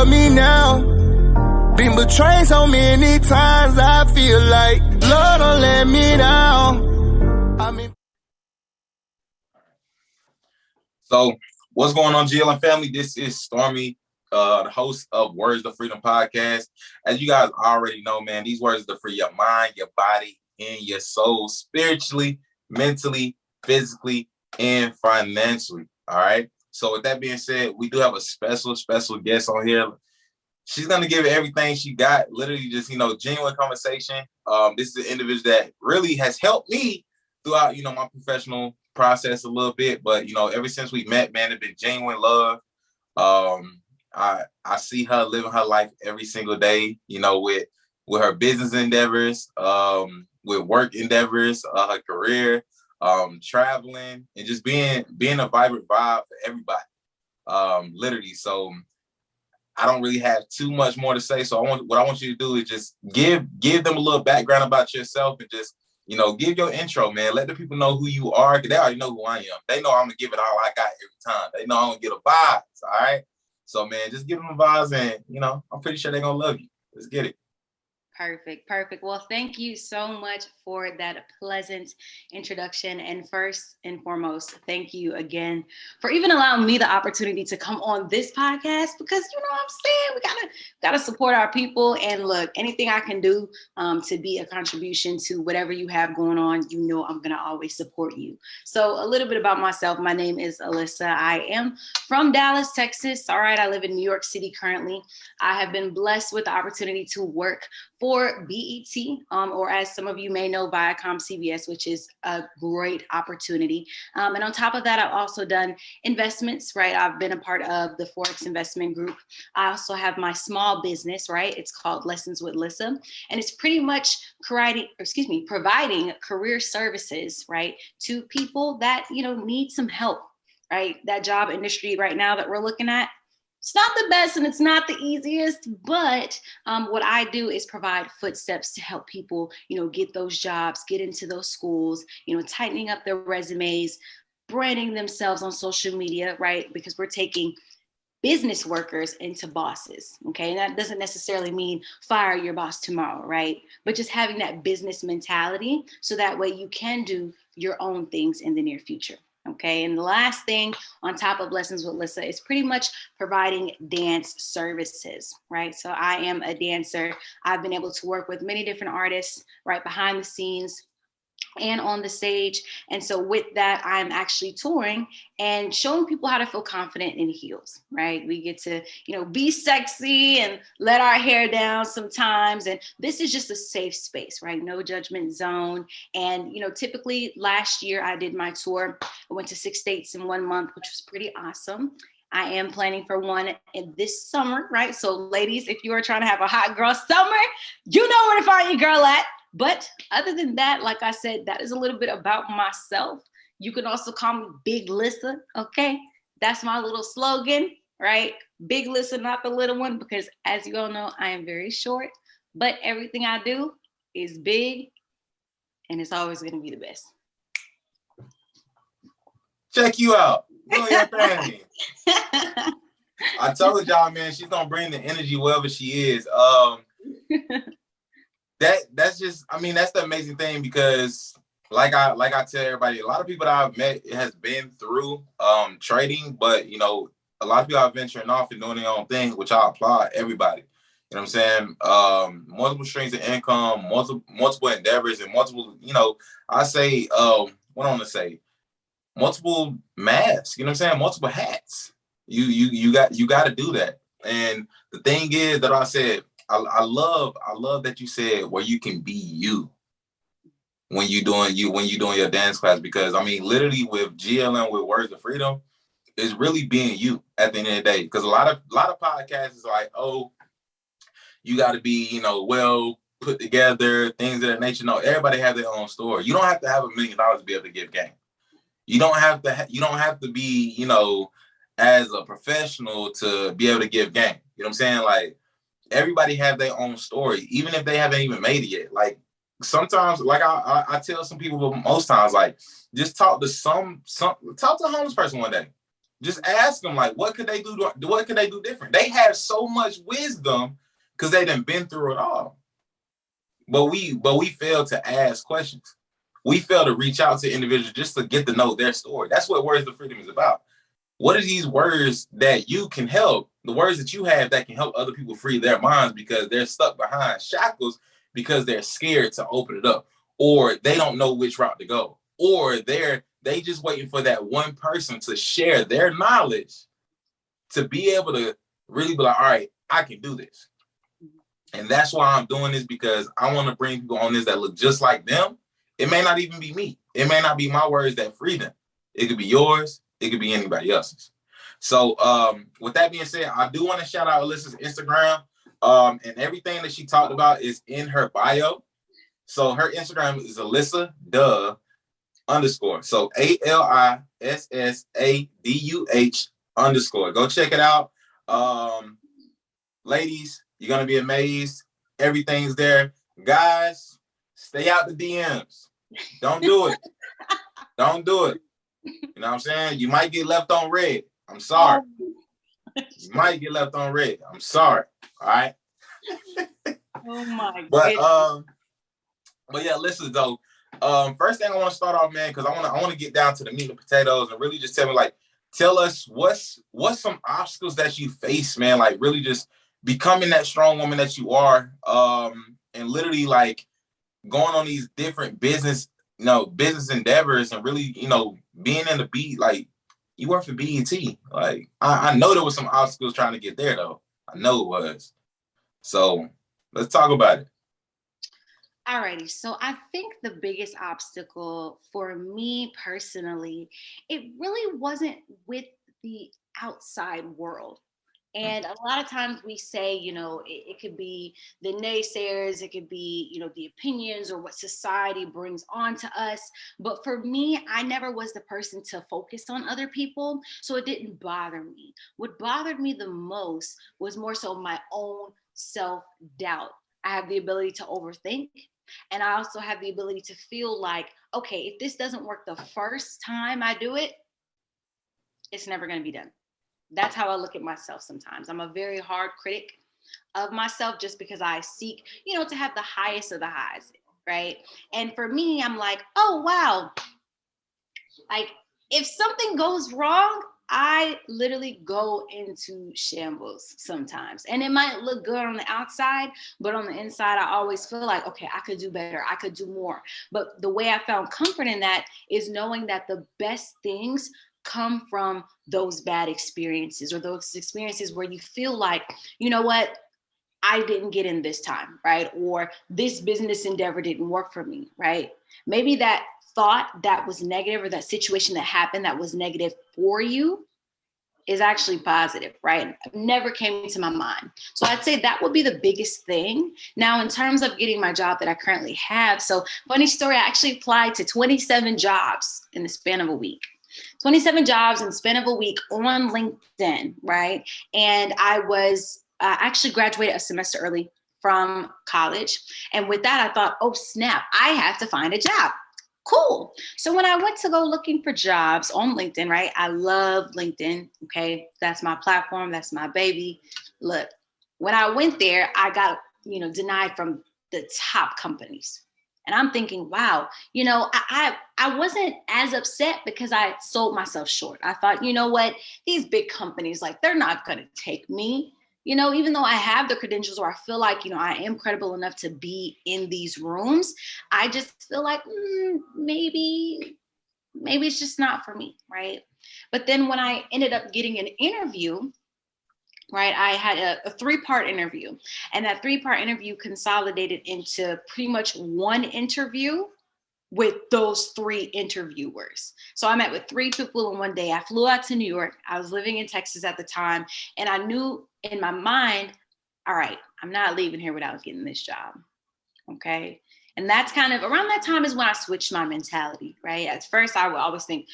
love me now. Been betrayed so many times, I feel like Lord don't let me down. I mean. So, what's going on, GLM family? This is Stormy, the host of Words of Freedom podcast. As you guys already know, man, these words are to free your mind, your body, and your soul spiritually, mentally, physically, and financially. All right. So, with that being said, we do have a special guest on here. She's going to give it everything she got, literally just, genuine conversation. This is an individual that really has helped me throughout, my professional process a little bit. But, ever since we met, man, it's been genuine love. I see her living her life every single day, with her business endeavors, with work endeavors, her career, traveling, and just being a vibrant vibe for everybody, literally. So I don't really have too much more to say. So what I want you to do is just give them a little background about yourself and just, give your intro, man. Let the people know who you are, because they already know who I am. They know I'm going to give it all I got every time. They know I'm going to get a vibes, all right? So, man, just give them the vibes and, I'm pretty sure they're going to love you. Let's get it. Perfect. Well, thank you so much for that pleasant introduction. And first and foremost, thank you again for even allowing me the opportunity to come on this podcast, because you know what I'm saying? We gotta support our people. And look, anything I can do to be a contribution to whatever you have going on, I'm gonna always support you. So a little bit about myself. My name is Alyssa. I am from Dallas, Texas. All right, I live in New York City currently. I have been blessed with the opportunity to work for BET, or as some of you may know, Viacom CBS, which is a great opportunity. And on top of that, I've also done investments, right? I've been a part of the Forex investment group. I also have my small business, right? It's called Lessons with Lissa. And it's pretty much providing career services, right, to people that, need some help, right? That job industry right now that we're looking at, it's not the best and it's not the easiest, but what I do is provide footsteps to help people, get those jobs, get into those schools, tightening up their resumes, branding themselves on social media, right? Because we're taking business workers into bosses, okay? And that doesn't necessarily mean fire your boss tomorrow, right? But just having that business mentality so that way you can do your own things in the near future. Okay, and the last thing on top of Lessons with Lissa is pretty much providing dance services, right? So I am a dancer. I've been able to work with many different artists, right, behind the scenes and on the stage. And so with that, I'm actually touring and showing people how to feel confident in heels, right? We get to, be sexy and let our hair down sometimes. And this is just a safe space, right? No judgment zone. And, typically last year I did my tour. I went to 6 states in 1 month, which was pretty awesome. I am planning for one in this summer, right? So ladies, if you are trying to have a hot girl summer, you know where to find your girl at. But other than that, like I said, that is a little bit about myself. You can also call me Big Lissa, okay? That's my little slogan, right? Big Lissa, not the little one, because as you all know, I am very short, but everything I do is big, and it's always going to be the best. Check you out. Doing your thing. I told y'all, man, she's going to bring the energy wherever she is. That's just, that's the amazing thing, because like I tell everybody, a lot of people that I've met has been through trading, but a lot of people are venturing off and doing their own thing, which I applaud everybody. You know what I'm saying? Multiple streams of income, multiple endeavors, and multiple, I say, what I want to say, multiple masks. You know what I'm saying? Multiple hats. You got to do that. And the thing is that I said, I love that you said where you can be you when you doing your dance class, because literally with GLM, with Words of Freedom, is really being you at the end of the day. Because a lot of podcasts is like, oh, you got to be well put together, things of that nature. No, everybody has their own story. You don't have to have $1 million to be able to give game. You don't have to be as a professional to be able to give game. You know what I'm saying? Like, everybody have their own story, even if they haven't even made it yet. Like, sometimes, like I tell some people, but most times, like, just talk to a homeless person one day. Just ask them, like, what could they do? What could they do different? They have so much wisdom because they done been through it all. But we fail to ask questions. We fail to reach out to individuals just to get to know their story. That's what Words of Freedom is about. What are these words that you can help, the words that you have that can help other people free their minds because they're stuck behind shackles because they're scared to open it up, or they don't know which route to go, or they just waiting for that one person to share their knowledge to be able to really be like, all right, I can do this. And that's why I'm doing this, because I want to bring people on this that look just like them. It may not even be me. It may not be my words that free them. It could be yours. It could be anybody else's. So with that being said, I do want to shout out Alyssa's Instagram. And everything that she talked about is in her bio. So her Instagram is Alyssa Duh _. So ALISSADUH _. Go check it out. Ladies, you're going to be amazed. Everything's there. Guys, stay out the DMs. Don't do it. Don't do it. You know what I'm saying? You might get left on red. I'm sorry. You might get left on red. I'm sorry. All right. Oh my God. But yeah, listen though. First thing I want to start off, man, because I want to get down to the meat and potatoes and really just tell us what's some obstacles that you face, man. Like really just becoming that strong woman that you are. And literally like going on these different business endeavors and really, being in the beat, like you work for BET. Like I know there was some obstacles trying to get there though. I know it was. So let's talk about it. Alrighty, so I think the biggest obstacle for me personally, it really wasn't with the outside world. And a lot of times we say, it could be the naysayers, it could be, the opinions or what society brings onto us. But for me, I never was the person to focus on other people. So it didn't bother me. What bothered me the most was more so my own self-doubt. I have the ability to overthink. And I also have the ability to feel like, okay, if this doesn't work the first time I do it, it's never going to be done. That's how I look at myself sometimes. I'm a very hard critic of myself just because I seek, to have the highest of the highs, right? And for me, I'm like, oh, wow. Like, if something goes wrong, I literally go into shambles sometimes. And it might look good on the outside, but on the inside, I always feel like, okay, I could do better. I could do more. But the way I found comfort in that is knowing that the best things come from those bad experiences, or those experiences where you feel like, you know what, I didn't get in this time, right? Or this business endeavor didn't work for me, right? Maybe that thought that was negative, or that situation that happened that was negative for you, is actually positive, right? It never came to my mind. So I'd say that would be the biggest thing. Now, in terms of getting my job that I currently have, so funny story, I actually applied to 27 jobs in the span of a week. 27 jobs in the span of a week on LinkedIn, right? And I was actually graduated a semester early from college. And with that, I thought, oh, snap, I have to find a job. Cool. So when I went to go looking for jobs on LinkedIn, right? I love LinkedIn. Okay. That's my platform. That's my baby. Look, when I went there, I got, denied from the top companies. And I'm thinking, wow, I wasn't as upset because I sold myself short. I thought, you know what? These big companies, like, they're not going to take me. Even though I have the credentials, or I feel like, I am credible enough to be in these rooms, I just feel like maybe it's just not for me, right? But then when I ended up getting an interview, right, I had a 3-part interview, and that 3-part interview consolidated into pretty much one interview with those 3 interviewers. So I met with 3 people in one day. I flew out to New York. I was living in Texas at the time. And I knew in my mind, all right, I'm not leaving here without getting this job. Okay. And that's kind of around that time is when I switched my mentality, right? At first, I would always think,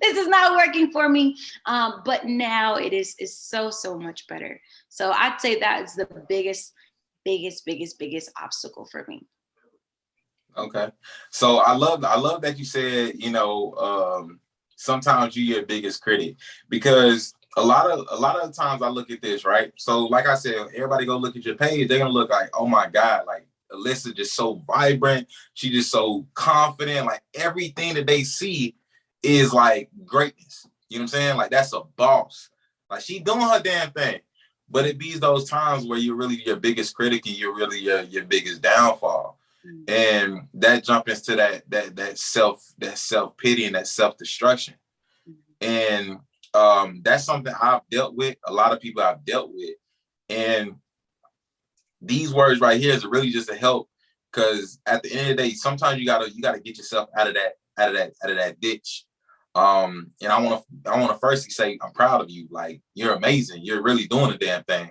this is not working for me. But now it is so much better. So I'd say that is the biggest obstacle for me. Okay. So I love that you said, sometimes you're your biggest critic, because a lot of the times I look at this, right? So like I said, everybody go look at your page, they're gonna look like, oh my God, like Alyssa just so vibrant, she just so confident, like everything that they see is like greatness. You know what I'm saying? Like that's a boss. Like she doing her damn thing. But it be those times where you're really your biggest critic and you're really your biggest downfall. And that jump into that self pity and that self destruction. And that's something I've dealt with. A lot of people I've dealt with, and these words right here is really just to help, because at the end of the day, sometimes you gotta get yourself out of that ditch. And I want to firstly say I'm proud of you. Like you're amazing. You're really doing the damn thing.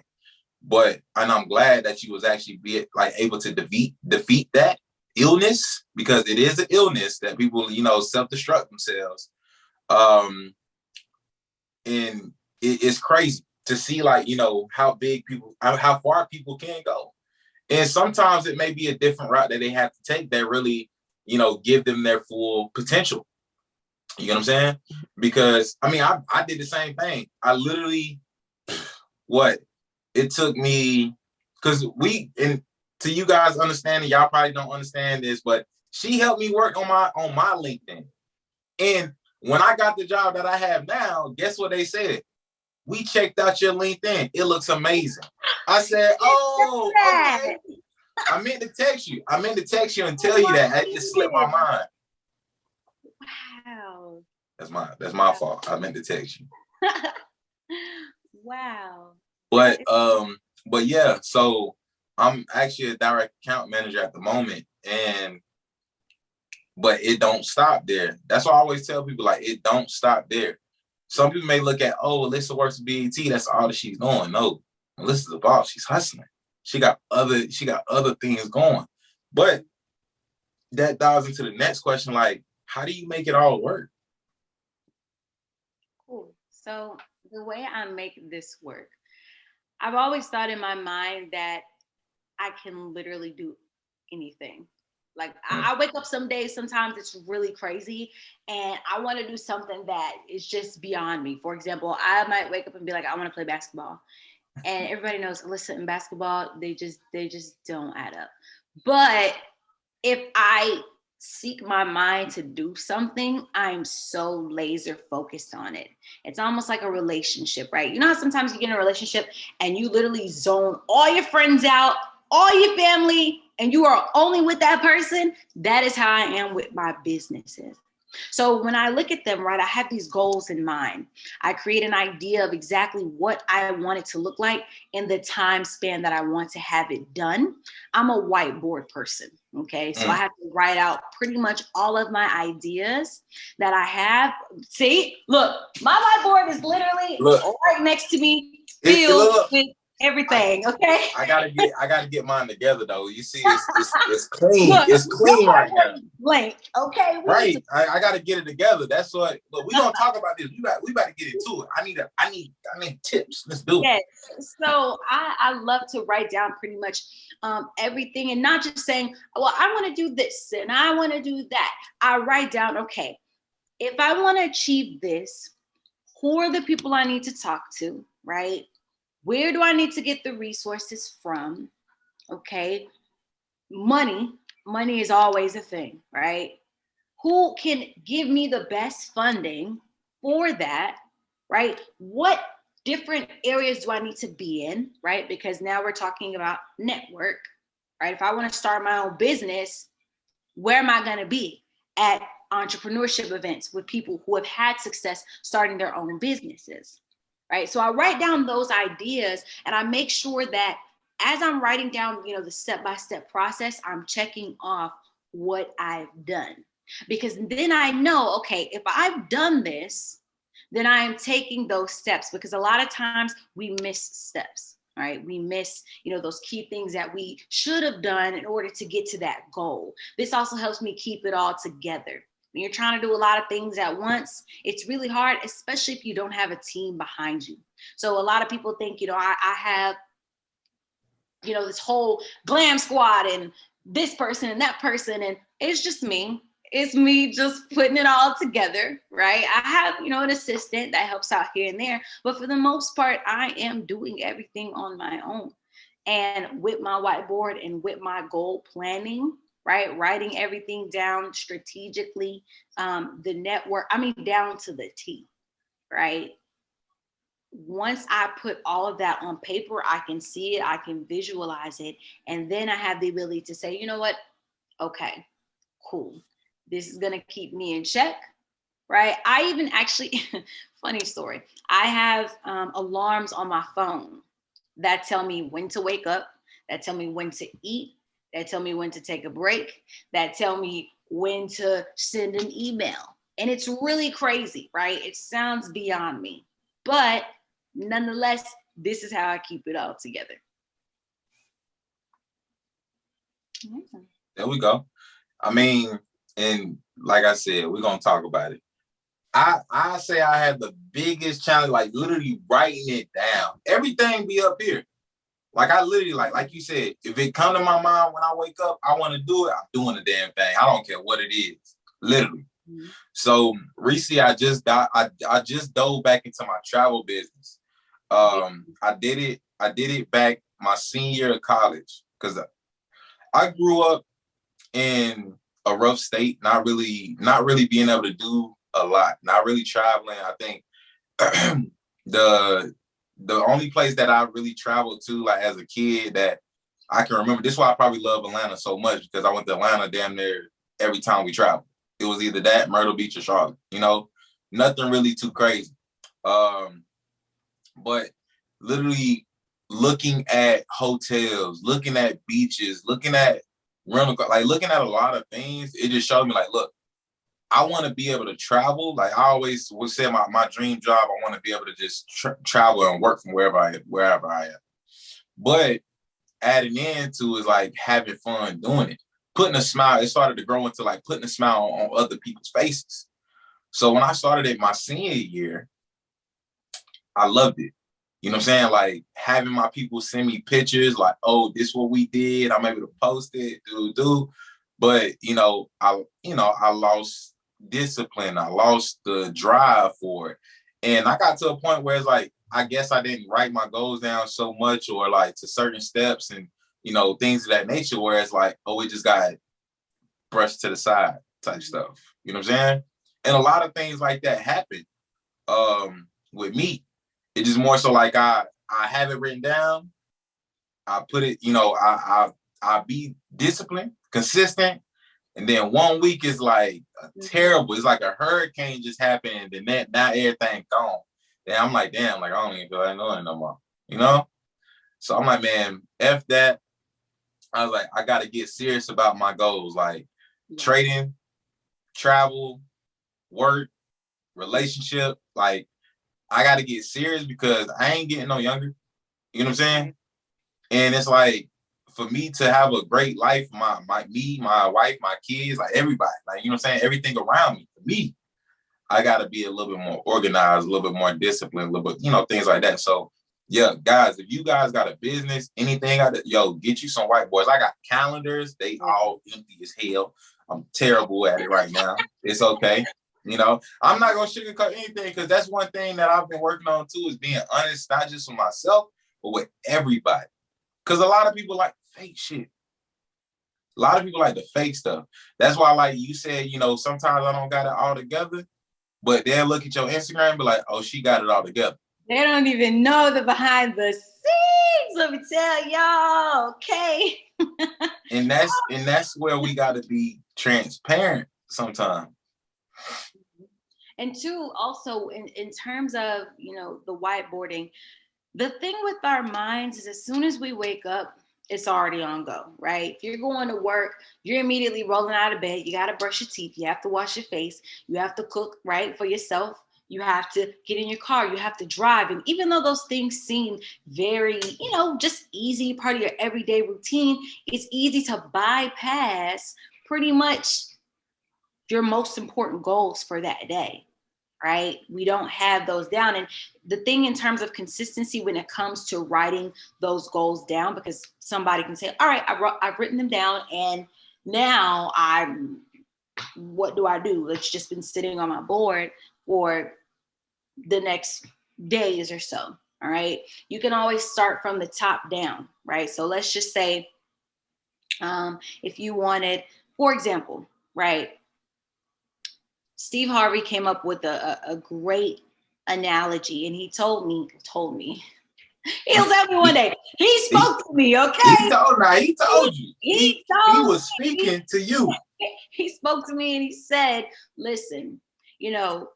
And I'm glad that you was actually able to defeat that illness, because it is an illness that people, self-destruct themselves. And it's crazy to see, like, how far people can go. And sometimes it may be a different route that they have to take that really, give them their full potential. You know what I'm saying? Because I did the same thing. I literally, it took me, because to you guys understanding, y'all probably don't understand this, but she helped me work on my LinkedIn. And when I got the job that I have now, guess what they said? We checked out your LinkedIn. It looks amazing. I said, oh, okay. I meant to text you and tell you that. It slipped my mind. Wow. That's my fault. I meant to text you. Wow. But yeah, so I'm actually a direct account manager at the moment, but it don't stop there. That's why I always tell people, like, it don't stop there. Some people may look at, oh, Alyssa works at BET, that's all that she's doing. No, Alyssa's a boss, she's hustling. She got other things going. But that dives into the next question, like, how do you make it all work? Cool. So the way I make this work, I've always thought in my mind that I can literally do anything. Like I wake up some days, sometimes it's really crazy, and I want to do something that is just beyond me. For example, I might wake up and be like, I want to play basketball. And everybody knows, listen, in basketball, they just don't add up. But if I seek my mind to do something, I'm so laser focused on it. It's almost like a relationship, right? You know how sometimes you get in a relationship and you literally zone all your friends out, all your family, and you are only with that person? That is how I am with my businesses. So when I look at them, right, I have these goals in mind. I create an idea of exactly what I want it to look like in the time span that I want to have it done. I'm a whiteboard person, okay? So I have to write out pretty much all of my ideas that I have. See, look, my whiteboard is literally right next to me, filled with everything. Okay. I gotta get mine together though. You see, it's clean. Look, it's clean right now. Blank. Okay. Right. I gotta get it together. That's what. But we gonna talk about this. We about to get into it. I need tips. Let's do it. Yes. So I love to write down pretty much everything, and not just saying, well, I want to do this and I want to do that. I write down, okay, if I want to achieve this, who are the people I need to talk to, right? Where do I need to get the resources from? Okay. Money is always a thing, right? Who can give me the best funding for that, right? What different areas do I need to be in, right? Because now we're talking about network, right? If I want to start my own business, where am I going to be? At entrepreneurship events with people who have had success starting their own businesses. Right. So I write down those ideas and I make sure that as I'm writing down, the step-by-step process, I'm checking off what I've done. Because then I know, okay, if I've done this, then I am taking those steps, because a lot of times we miss steps, right? We miss, those key things that we should have done in order to get to that goal. This also helps me keep it all together. When you're trying to do a lot of things at once, it's really hard, especially if you don't have a team behind you. So a lot of people think, I have, this whole glam squad and this person and that person, and it's just me. it's me just putting it all together, right? I have, an assistant that helps out here and there, but for the most part, I am doing everything on my own. And with my whiteboard and with my goal planning, right? Writing everything down strategically, the network, down to the T, right? Once I put all of that on paper, I can see it, I can visualize it, and then I have the ability to say, you know what? Okay, cool. This is gonna keep me in check, right? I even actually, funny story, I have alarms on my phone that tell me when to wake up, that tell me when to eat, that tell me when to take a break, that tell me when to send an email. And it's really crazy, right? It sounds beyond me. But nonetheless, this is how I keep it all together. Amazing. There we go. And like I said, we're gonna talk about it. I say I had the biggest challenge, like literally writing it down. Everything be up here. Like I literally, like you said, if it come to my mind when I wake up, I want to do it, I'm doing the damn thing. I don't care what it is. Literally. Mm-hmm. So recently I just dove back into my travel business. I did it back my senior year of college because I grew up in a rough state, not really being able to do a lot, not really traveling. I think the only place that I really traveled to, like as a kid, that I can remember. This is why I probably love Atlanta so much, because I went to Atlanta damn near every time we traveled. It was either that, Myrtle Beach, or Charlotte. Nothing really too crazy. But literally looking at hotels, looking at beaches, looking at rental, like looking at a lot of things, it just showed me like, look, I want to be able to travel. Like I always would say, my dream job, I want to be able to just travel and work from wherever I am. But adding into is like having fun doing it, putting a smile. It started to grow into like putting a smile on other people's faces. So when I started it my senior year, I loved it. You know what I'm saying? Like having my people send me pictures like, oh, this is what we did. I'm able to post it, But, I lost discipline. I lost the drive for it. And I got to a point where it's like, I guess I didn't write my goals down so much, or like to certain steps and, things of that nature, where it's like, oh, it just got brushed to the side type stuff. You know what I'm saying? And a lot of things like that happen with me. It's just more so like I have it written down. I put it, I be disciplined, consistent, and then one week is like terrible. It's like a hurricane just happened, and then now everything gone. Then I'm like, damn, like I don't even feel like knowing no more, So I'm like, man, F that. I was like, I got to get serious about my goals, like trading, travel, work, relationship. Like I got to get serious because I ain't getting no younger. You know what I'm saying? And it's like, for me to have a great life, my wife, my kids, like everybody, like, you know what I'm saying? Everything around me, for me, I got to be a little bit more organized, a little bit more disciplined, a little bit, things like that. So yeah, guys, if you guys got a business, anything, get you some whiteboards. I got calendars. They all empty as hell. I'm terrible at it right now. It's okay. I'm not going to sugarcoat anything, because that's one thing that I've been working on too, is being honest, not just with myself, but with everybody. Because a lot of people like fake shit. A lot of people like the fake stuff. That's why, like you said, sometimes I don't got it all together, but they'll look at your Instagram and be like, oh, she got it all together. They don't even know the behind the scenes. Let me tell y'all, okay? and that's where we got to be transparent sometimes. And two, also in terms of, the whiteboarding, the thing with our minds is as soon as we wake up, it's already on go, right? If you're going to work, you're immediately rolling out of bed. You got to brush your teeth. You have to wash your face. You have to cook, right, for yourself. You have to get in your car. You have to drive. And even though those things seem very, just easy, part of your everyday routine, it's easy to bypass pretty much your most important goals for that day, right? We don't have those down. And the thing in terms of consistency when it comes to writing those goals down, because somebody can say, all right, I've written them down, and now I'm what do I do? It's just been sitting on my board for the next days or so. All right. You can always start from the top down, right? So let's just say if you wanted, for example, right, Steve Harvey came up with a great analogy, and he told me, he'll tell me one day. He spoke to me, okay? He told you. He was speaking to you. He spoke to me and he said, listen, you know,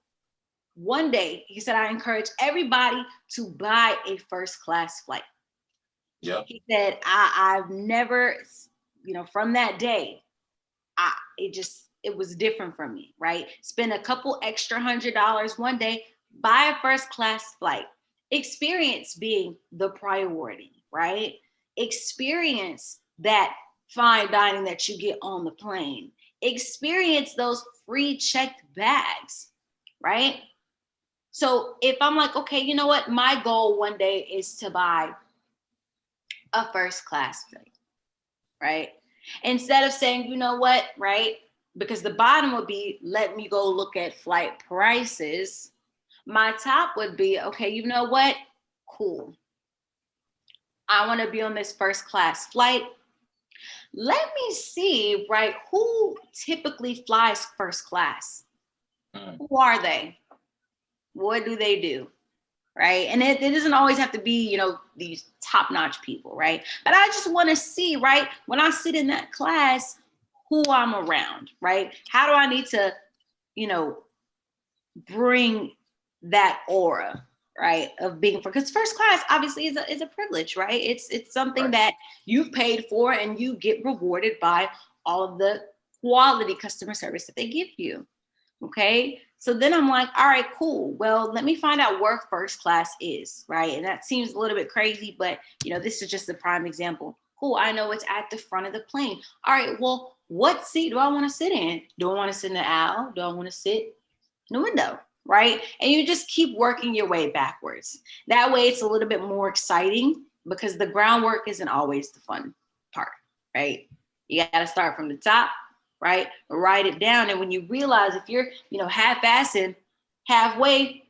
one day, he said, I encourage everybody to buy a first class flight. Yeah. He said, I've never, you know, from that day, it was different for me, right? Spend a couple extra $100 one day, buy a first class flight, experience being the priority, right? Experience that fine dining that you get on the plane, experience those free checked bags, right? So if I'm like, okay, you know what? My goal one day is to buy a first class flight, right? Instead of saying, you know what, right? Because the bottom would be, let me go look at flight prices. My top would be, okay, you know what? Cool. I want to be on this first class flight. Let me see, right? Who typically flies first class? Who are they? What do they do? Right? And it doesn't always have to be, you know, these top-notch people, right? But I just want to see, right, when I sit in that class, who I'm around, right? How do I need to, you know, bring that aura, right, of being, because first class obviously is a privilege, right? It's something Right. that you've paid for, and you get rewarded by all of the quality customer service that they give you. Okay. So then I'm like, all right, cool. Well, let me find out where first class is, right? And that seems a little bit crazy, but you know, this is just a prime example. Cool. I know it's at the front of the plane. All right. Well, what seat do I want to sit in? Do I want to sit in the aisle? Do I want to sit in the window? Right. And you just keep working your way backwards. That way it's a little bit more exciting, because the groundwork isn't always the fun part, right? You got to start from the top, right? Write it down. And when you realize, if you're, you know, half-assing halfway,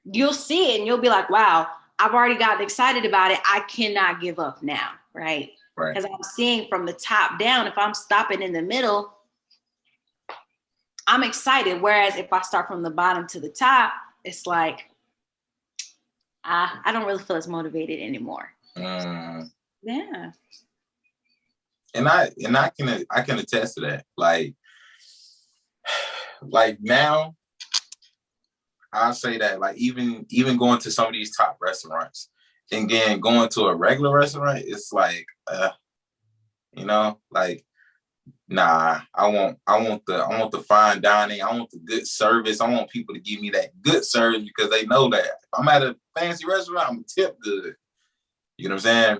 you'll see it and you'll be like, wow, I've already gotten excited about it. I cannot give up now, right? Right. Because I'm seeing from the top down. If I'm stopping in the middle, I'm excited. Whereas if I start from the bottom to the top, it's like, I don't really feel as motivated anymore. Yeah. And I can attest to that. Like now, I'll say that, like, even going to some of these top restaurants and then going to a regular restaurant, it's like, you know, like, nah, I want the fine dining. I want the good service. I want people to give me that good service, because they know that if I'm at a fancy restaurant, I'm gonna tip good. You know what I'm saying?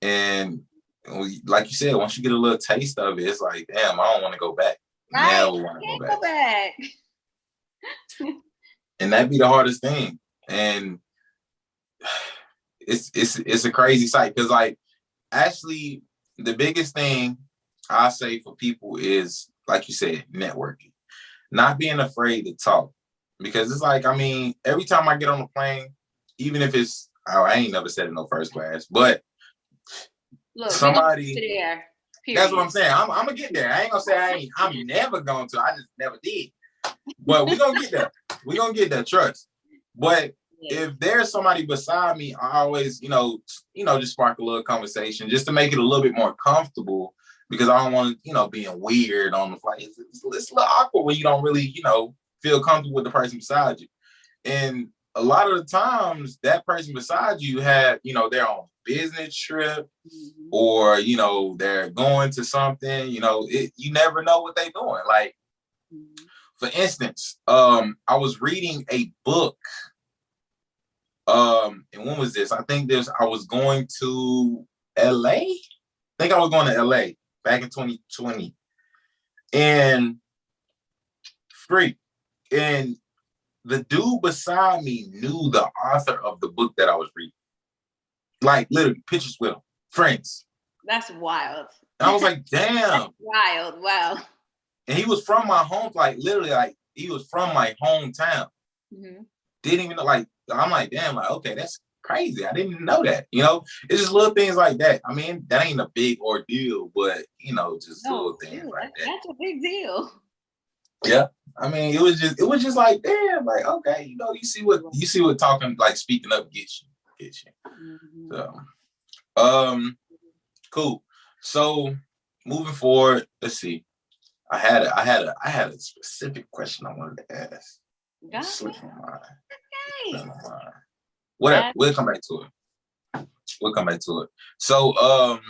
And like you said, once you get a little taste of it, it's like, damn, I don't want to go back. Right. Never want to go back. And that'd be the hardest thing. And it's a crazy sight, because, like, actually the biggest thing I say for people is, like you said, networking, not being afraid to talk. Because it's like, I mean, every time I get on a plane, even if it's, I ain't never sat in no first class, but look, somebody there. That's what I'm saying. I'm gonna get there. I ain't gonna say I'm never going to. I just never did. But we're gonna get there. We're gonna get there, trust. But if there's somebody beside me, I always, just spark a little conversation just to make it a little bit more comfortable, because I don't want to, being weird on the flight. It's a little awkward when you don't really, feel comfortable with the person beside you. And a lot of the times that person beside you had, they're on a business trip, or, they're going to something, you never know what they're doing. Like, for instance, I was reading a book. And when was this? I was going to LA. I think I was going to LA back in 2020. And the dude beside me knew the author of the book that I was reading. Like, literally, pictures with him, friends. That's wild. And I was like, damn. Wild, wow. And he was from my home, like literally, like he was from my hometown. Mm-hmm. Didn't even know, like, I'm like, damn, like, okay, that's crazy. I didn't even know that, you know? It's just little things like that. I mean, that ain't a big ordeal, but, you know, just little things like that. That's a big deal. Yeah. I mean, it was just like, damn, like, okay, you know, you see what talking, like speaking up gets you. Mm-hmm. So, cool. So moving forward, let's see. I had a specific question I wanted to ask. Slipped my mind. Whatever. We'll come back to it. So,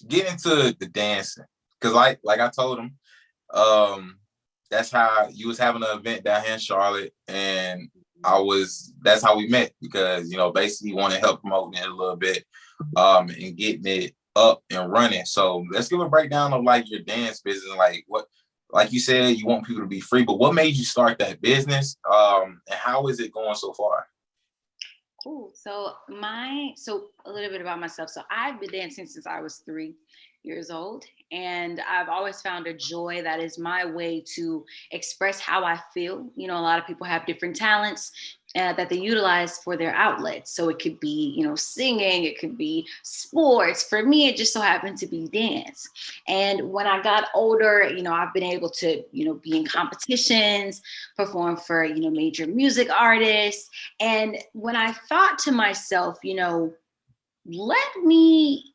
get into the dancing, because like I told him, that's how you was having an event down here in Charlotte, and that's how we met, because, you know, basically want to help promoting it a little bit, and getting it up and running. So let's give a breakdown of like your dance business, like you said, you want people to be free, but what made you start that business? And how is it going so far? Cool. So a little bit about myself. So I've been dancing since I was 3 years old, and I've always found a joy. That is my way to express how I feel. You know, a lot of people have different talents that they utilize for their outlets. So it could be, you know, singing, it could be sports. For me, it just so happened to be dance. And when I got older, you know, I've been able to, you know, be in competitions, perform for, you know, major music artists. And when I thought to myself, you know, let me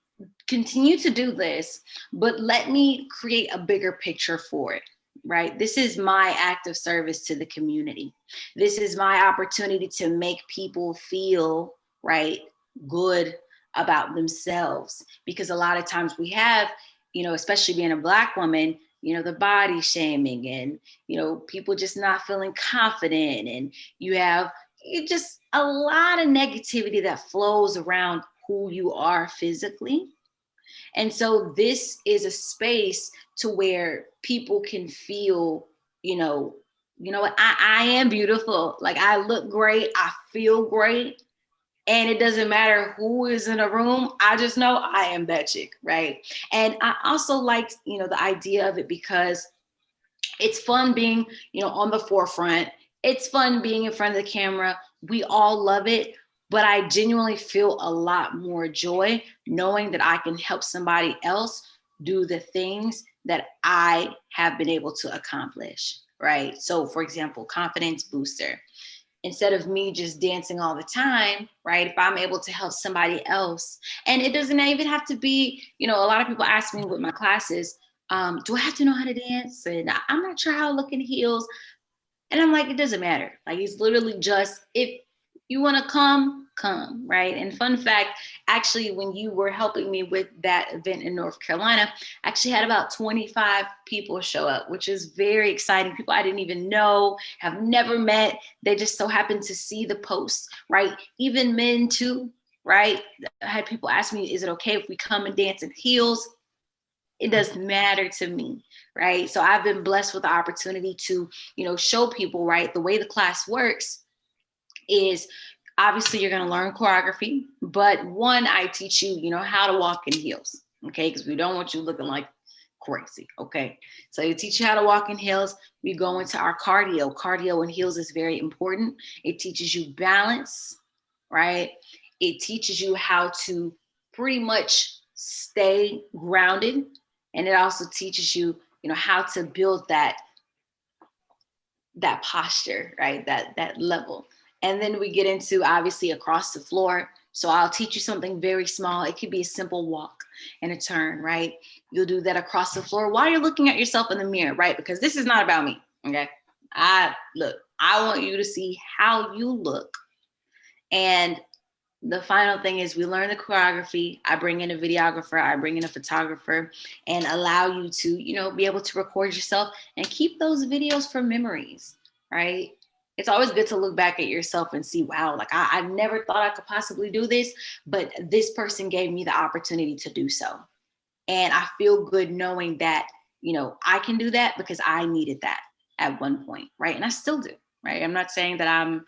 continue to do this, but let me create a bigger picture for it, right? This is my act of service to the community. This is my opportunity to make people feel, right, good about themselves. Because a lot of times we have, you know, especially being a Black woman, you know, the body shaming and, you know, people just not feeling confident. And you have just a lot of negativity that flows around who you are physically. And so this is a space to where people can feel, you know what, I am beautiful. Like, I look great, I feel great. And it doesn't matter who is in a room. I just know I am that chick, right? And I also liked, you know, the idea of it because it's fun being, you know, on the forefront. It's fun being in front of the camera. We all love it. But I genuinely feel a lot more joy knowing that I can help somebody else do the things that I have been able to accomplish, right? So, for example, confidence booster. Instead of me just dancing all the time, right? If I'm able to help somebody else, and it doesn't even have to be, you know, a lot of people ask me with my classes, do I have to know how to dance? And I'm not sure how to look in heels. And I'm like, it doesn't matter. Like, it's literally just, if you want to come, right? And fun fact, actually, when you were helping me with that event in North Carolina, I actually had about 25 people show up, which is very exciting. People I didn't even know, have never met. They just so happened to see the post, right? Even men too, right? I had people ask me, is it okay if we come and dance in heels? It doesn't matter to me, right? So I've been blessed with the opportunity to, you know, show people, right? The way the class works is, obviously you're going to learn choreography, but one, I teach you, you know, how to walk in heels, okay? Because we don't want you looking like crazy, okay? So you teach you how to walk in heels. We go into our cardio. Cardio in heels is very important. It teaches you balance, right? It teaches you how to pretty much stay grounded. And it also teaches you, you know, how to build that posture, right? That level. And then we get into, obviously, across the floor. So I'll teach you something very small. It could be a simple walk and a turn, right? You'll do that across the floor while you're looking at yourself in the mirror, right? Because this is not about me, okay? I want you to see how you look. And the final thing is, we learn the choreography. I bring in a videographer, I bring in a photographer, and allow you to, you know, be able to record yourself and keep those videos for memories, right? It's always good to look back at yourself and see, wow, like I never thought I could possibly do this, but this person gave me the opportunity to do so. And I feel good knowing that, you know, I can do that because I needed that at one point, right? And I still do, right? I'm not saying that I'm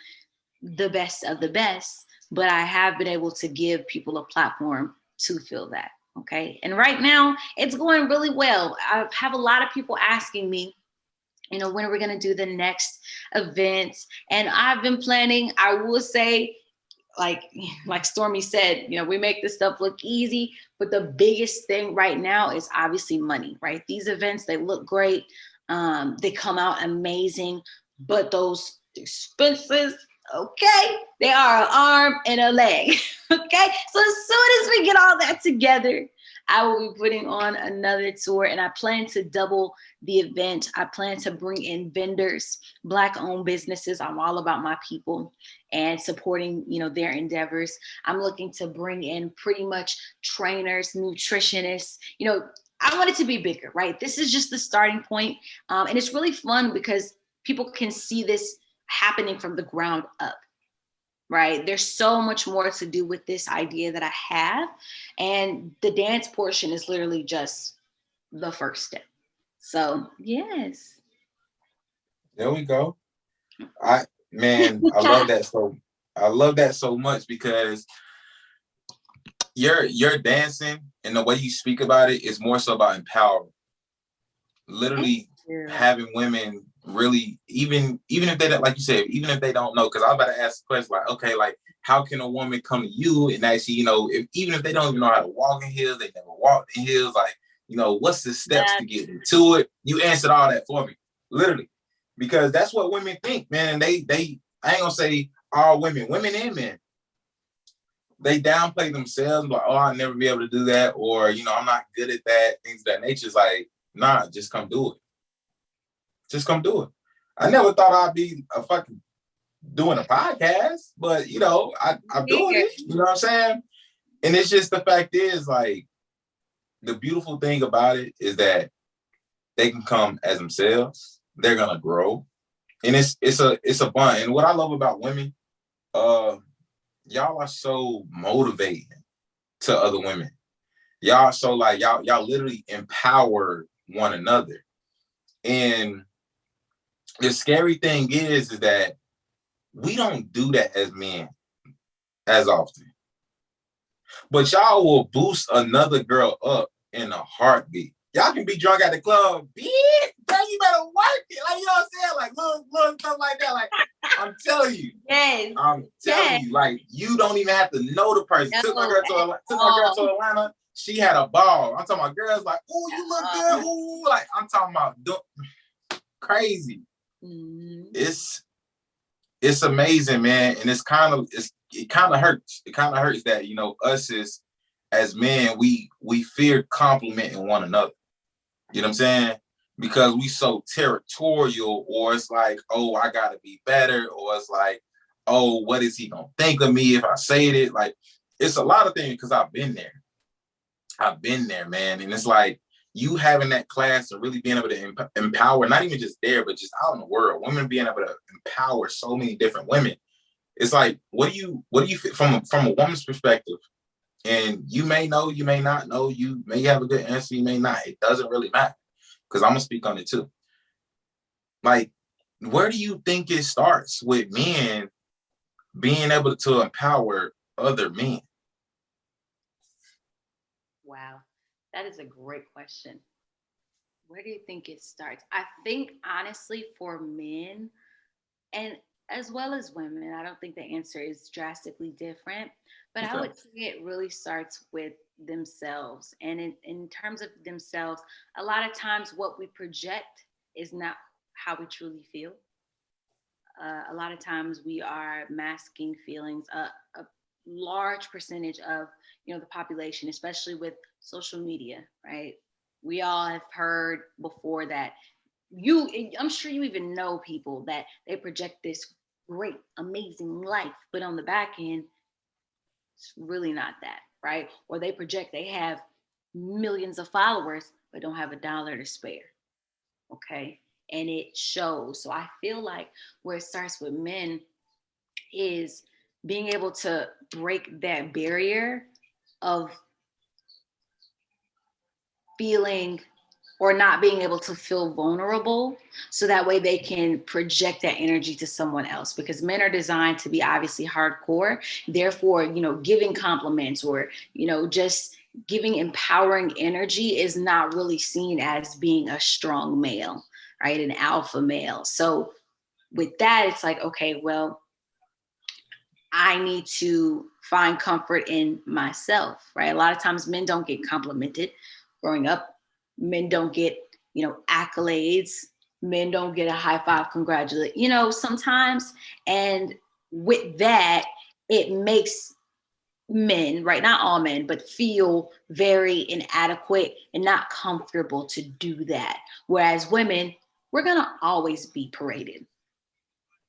the best of the best, but I have been able to give people a platform to feel that Okay. And right now it's going really well. I have a lot of people asking me, you know, when are we going to do the next event? And I've been planning, I will say, like Stormy said, you know, we make this stuff look easy, but the biggest thing right now is obviously money, right? These events, they look great. They come out amazing, but those expenses, okay, they are an arm and a leg. Okay. So as soon as we get all that together, I will be putting on another tour, and I plan to double the event. I plan to bring in vendors, Black-owned businesses. I'm all about my people and supporting, you know, their endeavors. I'm looking to bring in pretty much trainers, nutritionists. You know, I want it to be bigger, right? This is just the starting point. And it's really fun because people can see this happening from the ground up. Right. There's so much more to do with this idea that I have. And the dance portion is literally just the first step. So, yes. There we go. I love that so much because your dancing and the way you speak about it is more so about empowerment. Literally having women really, even if they don't, like you said, even if they don't know, because I was about to ask the question, like, okay, like, how can a woman come to you and actually, you know, even if they don't even know how to walk in heels, they never walked in heels, like, you know, what's the steps to get into it? You answered all that for me, literally, because that's what women think, man. And they I ain't gonna say all women and men, they downplay themselves, like, oh, I'll never be able to do that, or, you know, I'm not good at that, things of that nature. Is like, nah, just come do it. Just come do it. I never thought I'd be doing a podcast, but, you know, I'm doing it. You know what I'm saying? And it's just, the fact is, like, the beautiful thing about it is that they can come as themselves. They're gonna grow, and it's a bond. And what I love about women, y'all are so motivating to other women. Y'all so, like, y'all literally empower one another. And the scary thing is that we don't do that as men as often. But y'all will boost another girl up in a heartbeat. Y'all can be drunk at the club, bitch, girl, you better work it. Like, you know what I'm saying? Like, little stuff like that. Like, I'm telling you. Yes. I'm telling you, like, you don't even have to know the person. No, Took my girl to Atlanta. She had a ball. I'm talking about girls like, ooh, you look good. Ooh, like, I'm talking about crazy. Mm-hmm. It's amazing, man. And it kind of hurts. It kind of hurts that, you know, us as men, we fear complimenting one another. You know what I'm saying? Because we so territorial, or it's like, oh, I gotta be better, or it's like, oh, what is he gonna think of me if I say it? Like, it's a lot of things, because I've been there, man. And it's like, you having that class and really being able to empower, not even just there, but just out in the world, women being able to empower so many different women. It's like, what do you from a woman's perspective? And you may know, you may not know, you may have a good answer, you may not. It doesn't really matter, because I'm gonna speak on it too. Like, where do you think it starts with men being able to empower other men? Wow, that is a great question. Where do you think it starts? I think, honestly, for men, and as well as women, I don't think the answer is drastically different, but I would say it really starts with themselves. And in terms of themselves, a lot of times what we project is not how we truly feel. A lot of times we are masking feelings. A large percentage of, you know, the population, especially with social media, right? We all have heard before that I'm sure you even know people that they project this great, amazing life, but on the back end, it's really not that, right? Or they project they have millions of followers, but don't have a dollar to spare. Okay. And it shows. So I feel like where it starts with men is being able to break that barrier of feeling or not being able to feel vulnerable, so that way they can project that energy to someone else, because men are designed to be obviously hardcore. Therefore, you know, giving compliments or, you know, just giving empowering energy is not really seen as being a strong male, right? An alpha male. So with that, it's like, okay, well, I need to find comfort in myself, right? A lot of times men don't get complimented growing up. Men don't get, accolades. Men don't get a high five, congratulate, sometimes. And with that, it makes men, right? Not all men, but feel very inadequate and not comfortable to do that. Whereas women, we're going to always be paraded.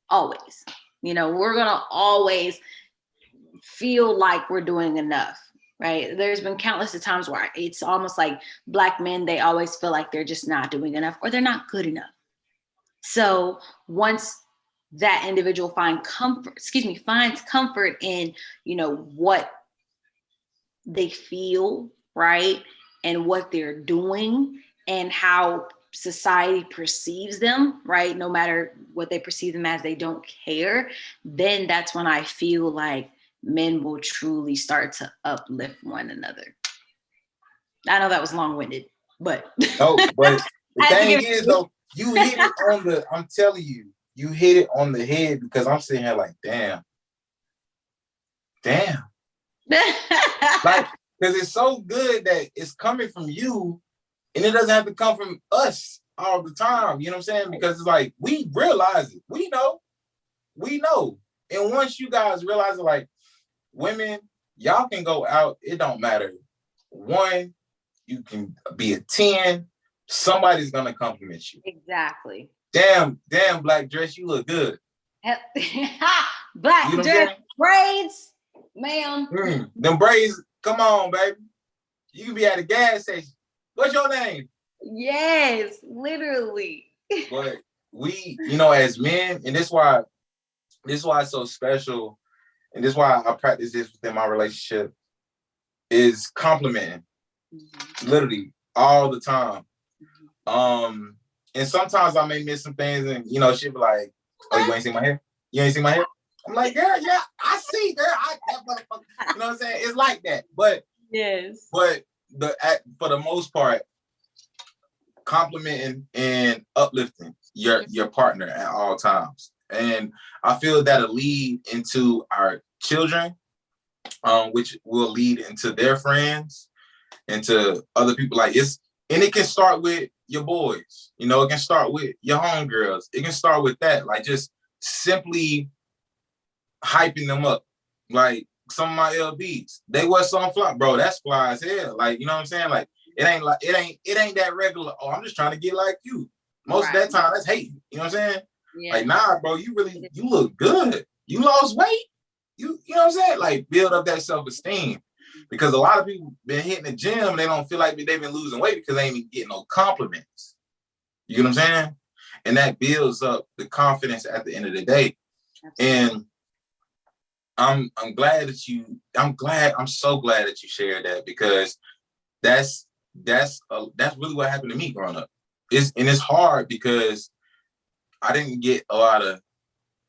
Always. We're going to always feel like we're doing enough, right? There's been countless of times where it's almost like Black men, they always feel like they're just not doing enough or they're not good enough. So once that individual finds comfort in, what they feel, right? And what they're doing and how society perceives them, right? No matter what they perceive them as, they don't care. Then that's when I feel like men will truly start to uplift one another. I know that was long-winded, but no, but the thing is though, you hit it on the, I'm telling you, you hit it on the head, because I'm sitting here like, damn. Like, because it's so good that it's coming from you, and it doesn't have to come from us all the time. You know what I'm saying? Because it's like, we realize it. We know. And once you guys realize it, like, women, y'all can go out. It don't matter. 1, you can be a 10. Somebody's going to compliment you. Exactly. Damn, black dress, you look good. Black dress, braids, ma'am. Them braids, come on, baby. You can be at a gas station. What's your name? Yes, literally. But we, as men, and this is why it's so special, and this is why I practice this within my relationship, is complimenting. Literally all the time. And sometimes I may miss some things, and she'll be like, "Oh, you ain't seen my hair? You ain't seen my hair?" I'm like, "Girl, yeah, I see, girl. That motherfucker." You know what I'm saying? It's like that. But yes. But for the most part, complimenting and uplifting your partner at all times, and I feel that'll lead into our children, which will lead into their friends, into other people. Like, and it can start with your boys. It can start with your homegirls. It can start with that. Like, just simply hyping them up. Like, some of my LBs, they wear some fly, bro. That's fly as hell. Like, you know what I'm saying? Like, it ain't that regular. Oh, I'm just trying to get like you. Most of that time, that's hating. You know what I'm saying? Yeah. Like, nah, bro, you look good. You lost weight. You know what I'm saying? Like, build up that self-esteem. Because a lot of people been hitting the gym and they don't feel like they've been losing weight because they ain't even getting no compliments. You know what I'm saying? And that builds up the confidence at the end of the day. Absolutely. And I'm so glad that you shared that, because that's really what happened to me growing up. It's hard because I didn't get a lot of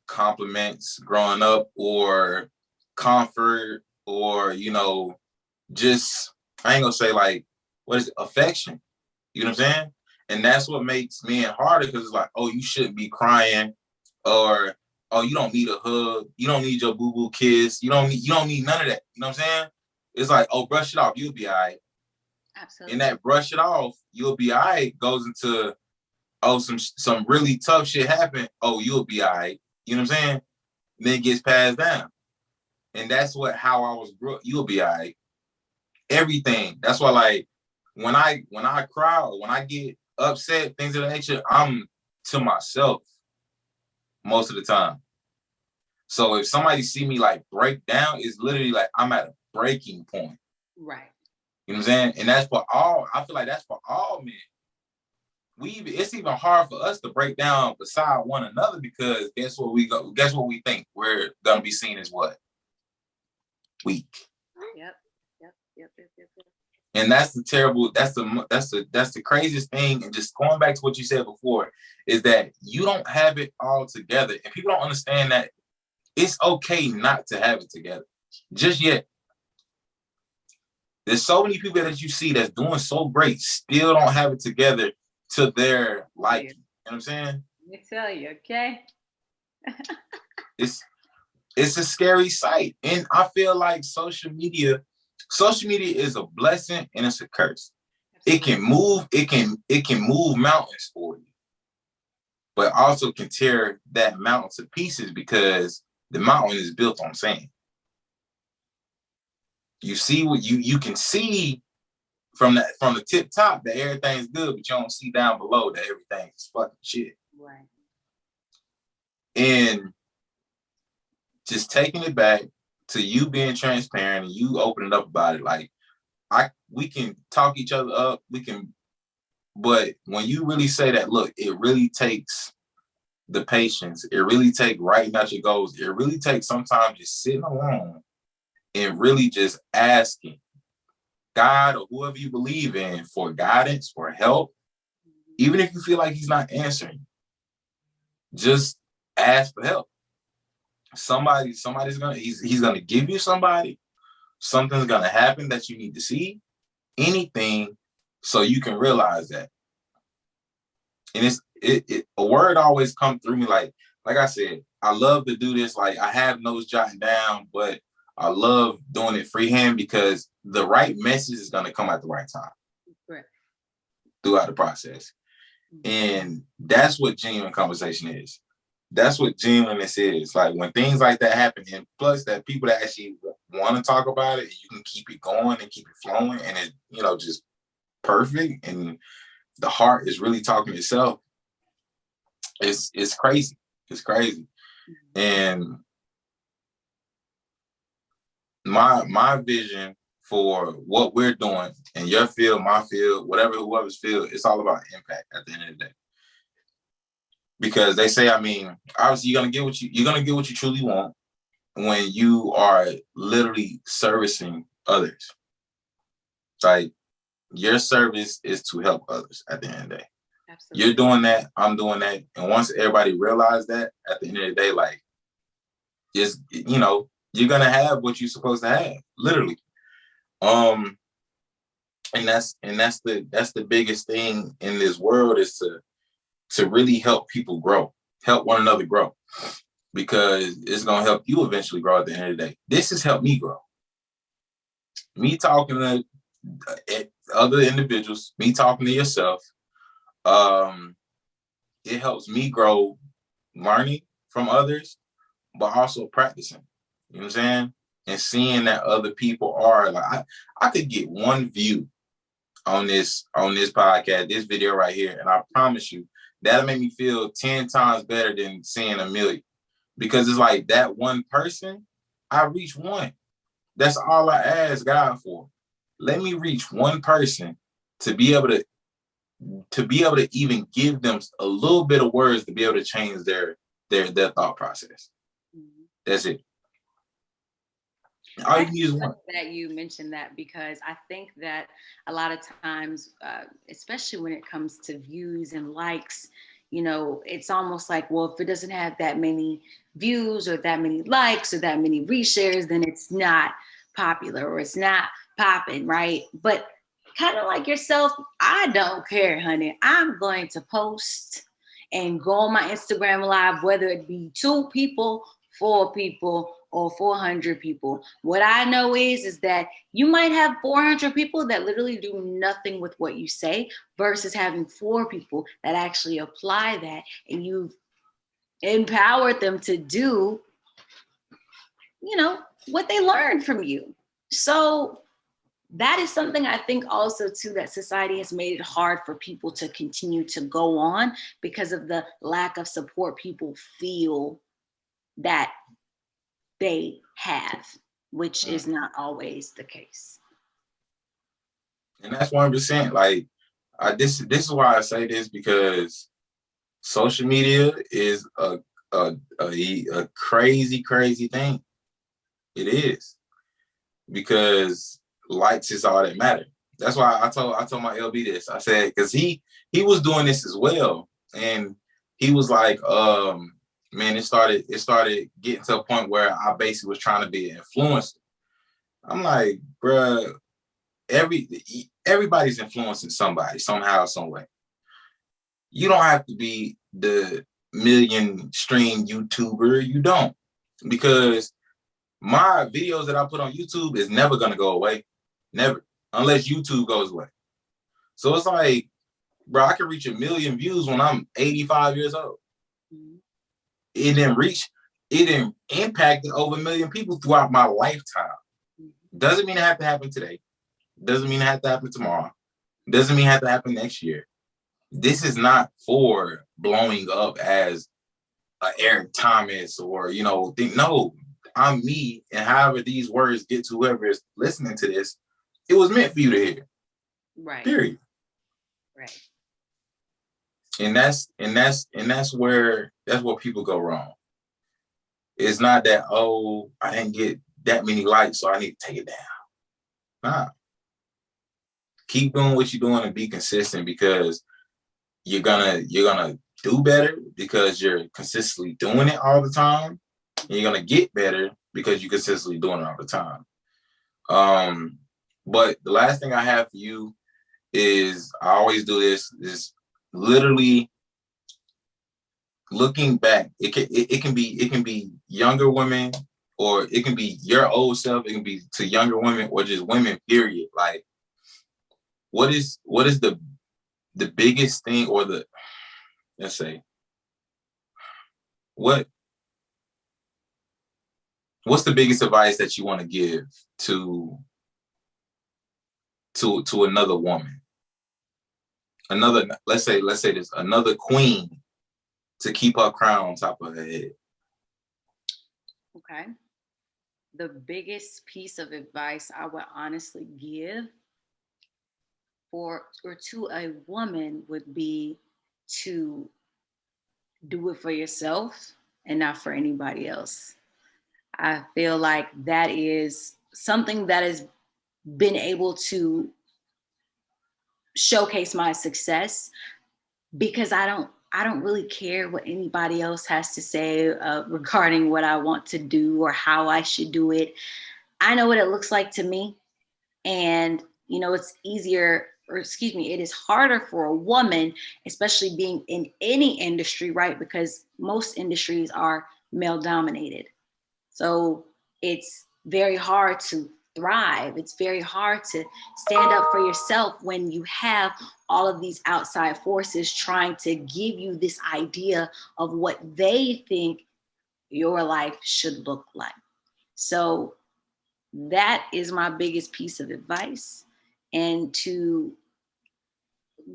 compliments growing up, or comfort, or just, I ain't gonna say like, what is it, affection. You know what I'm saying? And that's what makes men harder, because it's like, oh, you shouldn't be crying, or oh, you don't need a hug, you don't need your boo-boo kiss, you don't need none of that. You know what I'm saying? It's like, oh, brush it off, you'll be all right. Absolutely. And that brush it off, you'll be all right, goes into, oh, some really tough shit happened, oh, you'll be all right. You know what I'm saying? And then it gets passed down. And that's how I was brought, you'll be all right. Everything. That's why, like, when I cry, or when I get upset, things of that nature, I'm to myself most of the time. So if somebody see me like break down, it's literally like I'm at a breaking point. Right. You know what I'm saying? And that's for all, I feel like that's for all men. It's even hard for us to break down beside one another, because guess what we think we're gonna be seen as what? Weak. Yep. And that's the craziest thing. And just going back to what you said before, is that you don't have it all together. And people don't understand that it's okay not to have it together just yet. There's so many people that you see that's doing so great, still don't have it together to their liking. You know what I'm saying? Let me tell you, okay? It's a scary sight. And I feel like social media is a blessing and it's a curse. Absolutely. It can move mountains for you, but also can tear that mountain to pieces because the mountain is built on sand. You see what you can see from the tip top that everything's good, but you don't see down below that everything's fucking shit. Right. And just taking it back to you being transparent and you opening up about it, like we can talk each other up, but when you really say that, look, it really takes the patience, it really takes writing out your goals, it really takes sometimes just sitting alone and really just asking God or whoever you believe in for guidance, for help, even if you feel like he's not answering, just ask for help. Somebody's gonna he's gonna give you somebody. Something's gonna happen that you need to see. Anything so you can realize that. And a word always come through me like I said, I love to do this. Like I have notes jotting down, but I love doing it freehand because the right message is gonna come at the right time. Correct. Throughout the process. And that's what genuine conversation is. That's what genuineness is. Like when things like that happen, and plus that people that actually want to talk about it, you can keep it going and keep it flowing, and it, just perfect. And the heart is really talking itself. It's crazy. It's crazy. And my vision for what we're doing in your field, my field, whoever's field, it's all about impact at the end of the day. Because they say, obviously you're gonna get what you truly want when you are literally servicing others. Like your service is to help others at the end of the day. Absolutely. You're doing that, I'm doing that. And once everybody realizes that at the end of the day, like just you're gonna have what you're supposed to have, literally. And that's the biggest thing in this world is to really help people grow, help one another grow, because it's gonna help you eventually grow at the end of the day. This has helped me grow. Me talking to other individuals, me talking to yourself, it helps me grow, learning from others, but also practicing. You know what I'm saying? And seeing that other people are like, I could get one view on this podcast, this video right here, and I promise you that'll make me feel 10 times better than seeing a million. Because it's like that one person, I reach one. That's all I ask God for. Let me reach one person to be able to even give them a little bit of words to be able to change their thought process. That's it. I love that you mentioned that, because I think that a lot of times, especially when it comes to views and likes, it's almost like, well, if it doesn't have that many views or that many likes or that many reshares, then it's not popular or it's not popping, right? But kind of like yourself, I don't care, honey. I'm going to post and go on my Instagram live, whether it be 2 people, 4 people, or 400 people. What I know is that you might have 400 people that literally do nothing with what you say versus having 4 people that actually apply that, and you've empowered them to do, what they learned from you. So that is something I think also too, that society has made it hard for people to continue to go on because of the lack of support people feel that they have, which is not always the case. And that's 100%. Like, this is why I say this, because social media is a crazy, crazy thing. It is, because likes is all that matter. That's why I told my LB this. I said, because he was doing this as well, and he was like, man, it started getting to a point where I basically was trying to be an influencer. I'm like, bruh, everybody's influencing somebody somehow, some way. You don't have to be the million stream YouTuber. You don't, because my videos that I put on YouTube is never gonna go away, never, unless YouTube goes away. So it's like, bro, I can reach 1 million views when I'm 85 years old. It didn't impact over 1 million people throughout my lifetime. Doesn't mean it have to happen today. Doesn't mean it have to happen tomorrow. Doesn't mean it have to happen next year. This is not for blowing up as Eric Thomas or, no, I'm me. And however these words get to whoever is listening to this, it was meant for you to hear. Right. Period. Right. And that's where people go wrong. It's not that, oh, I didn't get that many likes, so I need to take it down. Nah. Keep doing what you're doing and be consistent, because you're gonna do better because you're consistently doing it all the time. And you're gonna get better because you're consistently doing it all the time. But the last thing I have for you is, I always do this, is literally looking back. It can be younger women, or it can be your old self. It can be to younger women, or just women, period. Like, what is the biggest thing, or let's say, what's the biggest advice that you want to give to another woman, let's say this, another queen, to keep her crown on top of her head? Okay. The biggest piece of advice I would honestly give to a woman would be to do it for yourself and not for anybody else. I feel like that is something that has been able to showcase my success, because I don't really care what anybody else has to say regarding what I want to do or how I should do it. I know what it looks like to me. And, it's easier, it is harder for a woman, especially being in any industry, right? Because most industries are male dominated. So it's very hard to thrive. It's very hard to stand up for yourself when you have all of these outside forces trying to give you this idea of what they think your life should look like. So that is my biggest piece of advice, and to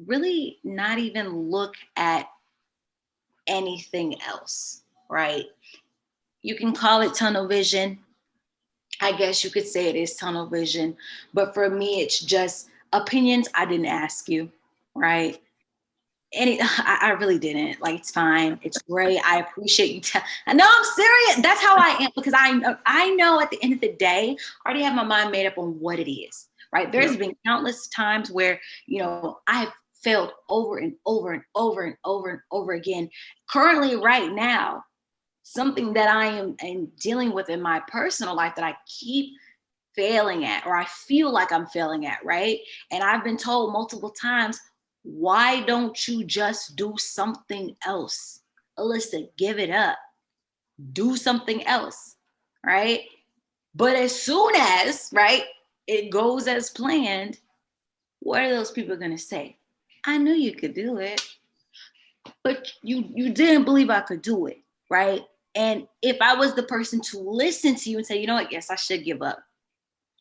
really not even look at anything else, right? You can call it tunnel vision. I guess you could say it is tunnel vision, but for me, it's just opinions I didn't ask you, right? I really didn't. Like, it's fine. It's great. I appreciate you. No, I'm serious. That's how I am, because I know at the end of the day, I already have my mind made up on what it is, right? There's been countless times where, I have failed over and over and over and over and over again. Currently, right now, something that I am dealing with in my personal life that I keep failing at, or I feel like I'm failing at, right? And I've been told multiple times, why don't you just do something else? Alyssa, give it up. Do something else, right? But as soon as, right, it goes as planned, what are those people going to say? I knew you could do it, but you didn't believe I could do it, right? And if I was the person to listen to you and say, you know what, yes, I should give up,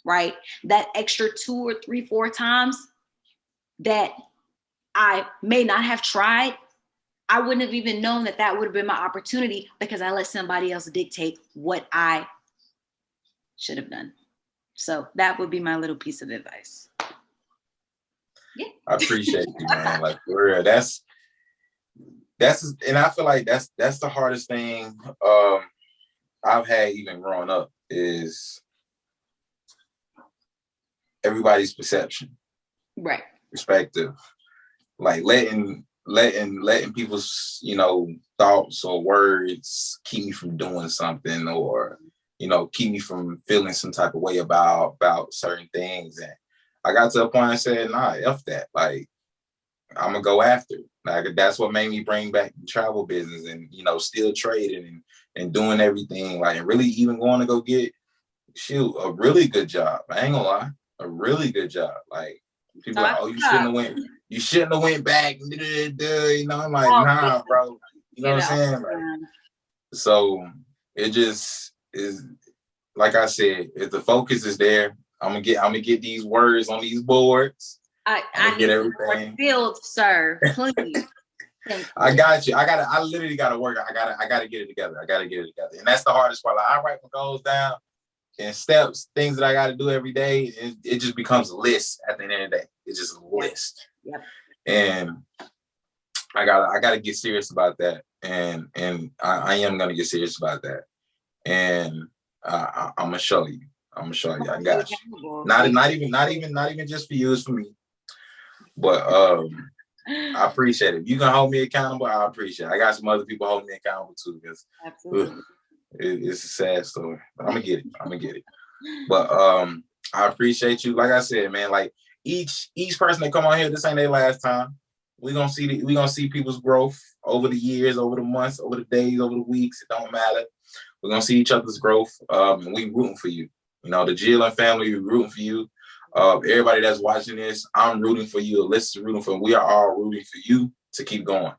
right? That extra 2 or 3, 4 times that I may not have tried, I wouldn't have even known that would have been my opportunity, because I let somebody else dictate what I should have done. So that would be my little piece of advice. Yeah. I appreciate you, man. Like, for real, that's, and I feel like that's the hardest thing I've had even growing up, is everybody's perception, right? Perspective, like letting people's thoughts or words keep me from doing something, or keep me from feeling some type of way about certain things. And I got to a point and said, nah, F that. Like, I'm gonna go after it. Like, that's what made me bring back the travel business and, you know, still trading and doing everything. Like, and really even going to go get, a really good job. I ain't gonna lie. A really good job. Like, people are like, oh, you shouldn't have went back. You know, I'm like, nah, bro. You know what I'm saying? Like, so it just is, like I said, if the focus is there, I'm gonna get these words on these boards. I need everything filled, sir. Please. I got you. I literally gotta work. I gotta get it together. And that's the hardest part. Like, I write my goals down and steps, things that I gotta do every day. It just becomes a list at the end of the day. It's just a list. Yep. And I gotta get serious about that. And I am gonna get serious about that. And I'm gonna show you. I got you. Not even just for you, it's for me. But I appreciate it. If you can hold me accountable, I appreciate it. I got some other people holding me accountable too, because it's a sad story. But I'm gonna get it. But I appreciate you. Like I said, man, like each person that come on here, this ain't their last time. We're gonna see people's growth over the years, over the months, over the days, over the weeks. It don't matter. We're gonna see each other's growth. And we rooting for you. You know, the GLN family, we're rooting for you. Everybody that's watching this, I'm rooting for you. Alyssa's rooting for you. We are all rooting for you to keep going.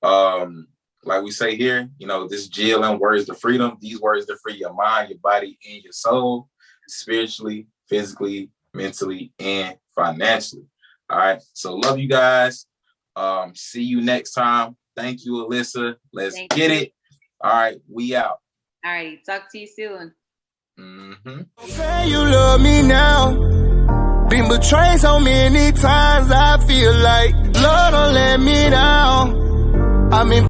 Like we say here, you know, this GLN words to freedom. These words to free your mind, your body, and your soul, spiritually, physically, mentally, and financially. All right. So love you guys. See you next time. Thank you, Alyssa. Let's get it. All right. We out. All right. Talk to you soon. Say you love me now. Been betrayed so many times. I feel like Lord don't let me down. I mean.